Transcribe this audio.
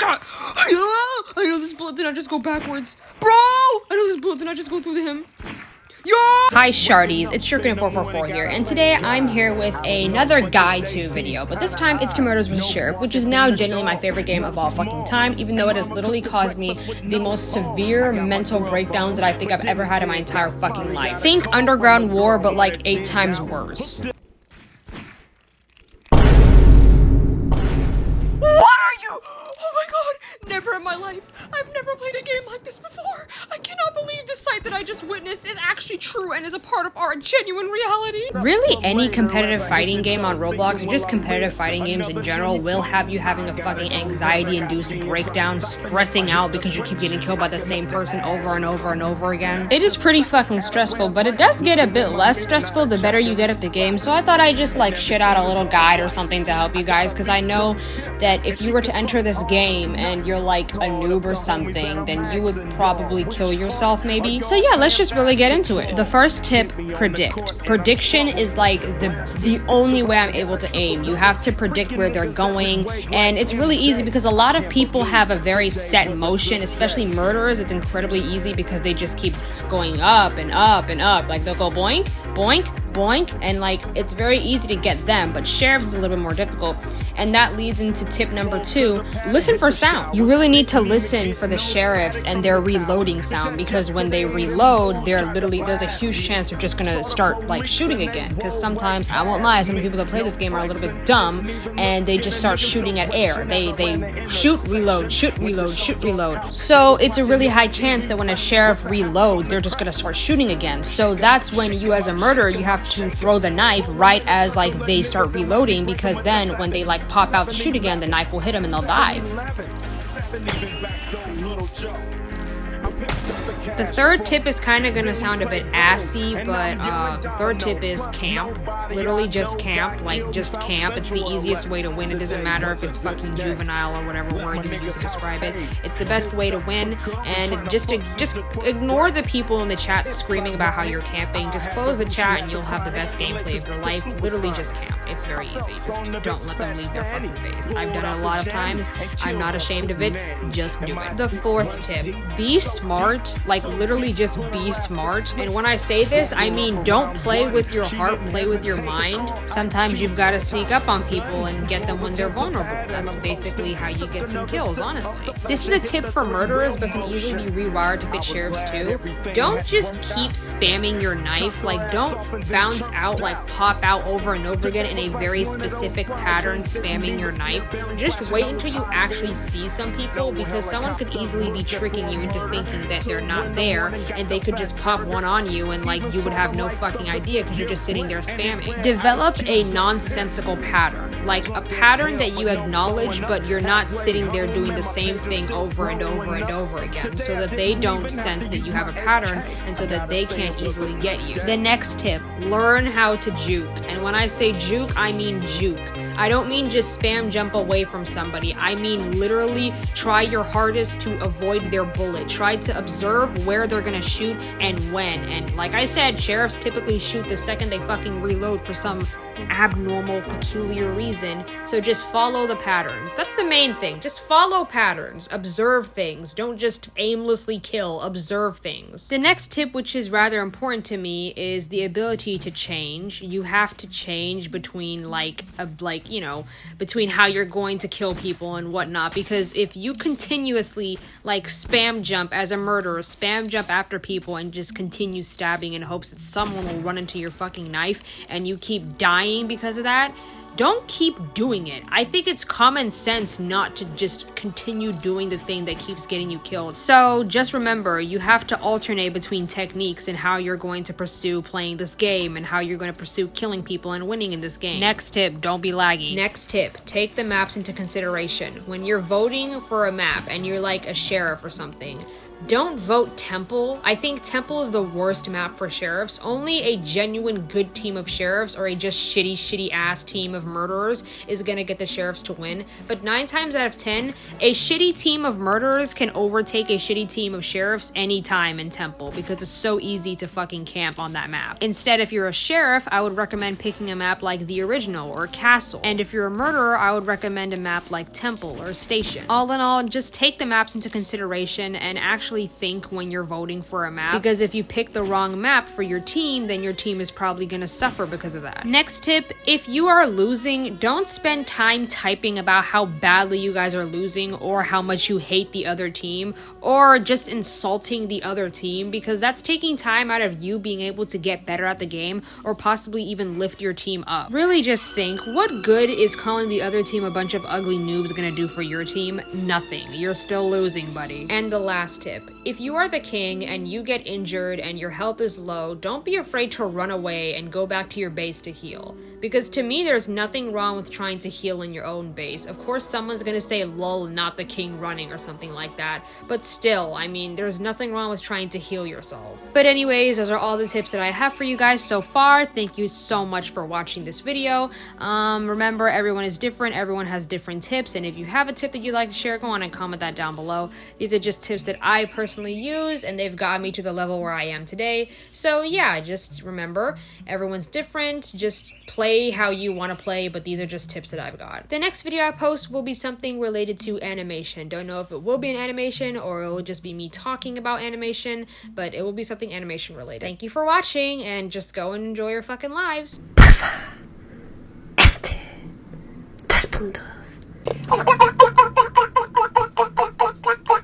God. I know this bullet did not just go backwards. Bro! I know this bullet did not just go through him. Yo! Hi Shardies, it's SHUKORINA444 here, and today I'm here with another guide to video, but this time it's to Murders vs. Sheriff, which is now genuinely my favorite game of all fucking time, even though it has literally caused me the most severe mental breakdowns that I think I've ever had in my entire fucking life. Think Underground War, but like 8 times worse. What are you? Oh my god, never in my life. I've never played a game like this before. I cannot believe the sight that I just witnessed is actually true and is a part of our genuine reality. Really, any competitive fighting game on Roblox, or just competitive fighting games in general, will have you having a fucking anxiety-induced breakdown, stressing out because you keep getting killed by the same person over and over and over again. It is pretty fucking stressful, but it does get a bit less stressful the better you get at the game, so I thought I'd just like shit out a little guide or something to help you guys, because I know that if you were to enter this game and you're like a noob or something, then you would probably kill yourself maybe. So yeah, let's just really get into it. The first tip, predict. Prediction is like the only way I'm able to aim. You have to predict where they're going, and it's really easy because a lot of people have a very set motion, especially murderers. It's incredibly easy because they just keep going up and up and up. Like they'll go boink, boink, boink, and like it's very easy to get them, but sheriffs is a little bit more difficult. And that leads into tip number 2, listen for sound. You really need to listen for the sheriffs and their reloading sound, because when they reload, there's a huge chance they're just gonna start like shooting again, because sometimes, I won't lie, some people that play this game are a little bit dumb and they just start shooting at air. They shoot, reload, shoot, reload, shoot, reload. So it's a really high chance that when a sheriff reloads, they're just gonna start shooting again. So that's when you as a murderer, you have to throw the knife right as like they start reloading, because then when they like pop out to shoot again, the knife will hit them and they'll die. The third tip is kind of going to sound a bit assy, but the third tip is camp. Literally just camp, like just camp. It's the easiest way to win. It doesn't matter if it's fucking juvenile or whatever word you use to describe it. It's the best way to win, and just ignore the people in the chat screaming about how you're camping. Just close the chat and you'll have the best gameplay of your life. Literally just camp. It's very easy. Just don't let them leave their fucking base. I've done it a lot of times. I'm not ashamed of it. Just do it. The fourth tip, be smart. Like literally just be smart. And when I say this, I mean don't play with your heart, play with your mind. Sometimes you've got to sneak up on people and get them when they're vulnerable. That's basically how you get some kills, honestly. This is a tip for murderers, but can easily be rewired to fit sheriffs too. Don't just keep spamming your knife. Like don't bounce out, like pop out over and over again in a very specific pattern, spamming your knife. Just wait until you actually see some people, because someone could easily be tricking you into thinking that they're not there, and they could just pop one on you and like you would have no fucking idea because you're just sitting there spamming. Develop a nonsensical pattern, like a pattern that you acknowledge, but you're not sitting there doing the same thing over and over and over again, so that they don't sense that you have a pattern and so that they can't easily get you. The next tip, learn how to juke. And when I say juke, I mean juke. I don't mean just spam jump away from somebody. I mean literally try your hardest to avoid their bullet. Try to observe where they're gonna shoot and when. And like I said, sheriffs typically shoot the second they fucking reload for some abnormal, peculiar reason. So just follow the patterns. That's the main thing. Just follow patterns. Observe things. Don't just aimlessly kill. Observe things. The next tip, which is rather important to me, is the ability to change. You have to change between between how you're going to kill people and whatnot, because if you continuously like spam jump as a murderer, spam jump after people and just continue stabbing in hopes that someone will run into your fucking knife and you keep dying because of that, don't keep doing it. I think it's common sense not to just continue doing the thing that keeps getting you killed. So just remember, you have to alternate between techniques and how you're going to pursue playing this game and how you're going to pursue killing people and winning in this game. Next tip, don't be laggy. Next tip, take the maps into consideration. When you're voting for a map and you're like a sheriff or something, don't vote Temple. I think Temple is the worst map for sheriffs. Only a genuine good team of sheriffs or a just shitty ass team of murderers is gonna get the sheriffs to win. But 9 times out of 10, a shitty team of murderers can overtake a shitty team of sheriffs anytime in Temple because it's so easy to fucking camp on that map. Instead, if you're a sheriff, I would recommend picking a map like the Original or Castle. And if you're a murderer, I would recommend a map like Temple or Station. All in all, just take the maps into consideration and actually think when you're voting for a map, because if you pick the wrong map for your team, then your team is probably gonna suffer because of that. Next tip, if you are losing, don't spend time typing about how badly you guys are losing or how much you hate the other team or just insulting the other team, because that's taking time out of you being able to get better at the game or possibly even lift your team up. Really just think, what good is calling the other team a bunch of ugly noobs gonna do for your team? Nothing. You're still losing, buddy. And the last tip, if you are the king and you get injured and your health is low, don't be afraid to run away and go back to your base to heal. Because to me, there's nothing wrong with trying to heal in your own base. Of course, someone's gonna say, lol, not the king running or something like that. But still, I mean, there's nothing wrong with trying to heal yourself. But anyways, those are all the tips that I have for you guys so far. Thank you so much for watching this video. Remember, everyone is different. Everyone has different tips. And if you have a tip that you'd like to share, go on and comment that down below. These are just tips that I personally use, and they've got me to the level where I am today. So yeah, just remember, everyone's different. Just play how you want to play, but these are just tips that I've got. The next video I post will be something related to animation. Don't know if it will be an animation or it will just be me talking about animation, but it will be something animation related. Thank you for watching, and just go and enjoy your fucking lives. Porfa, 2 puntos.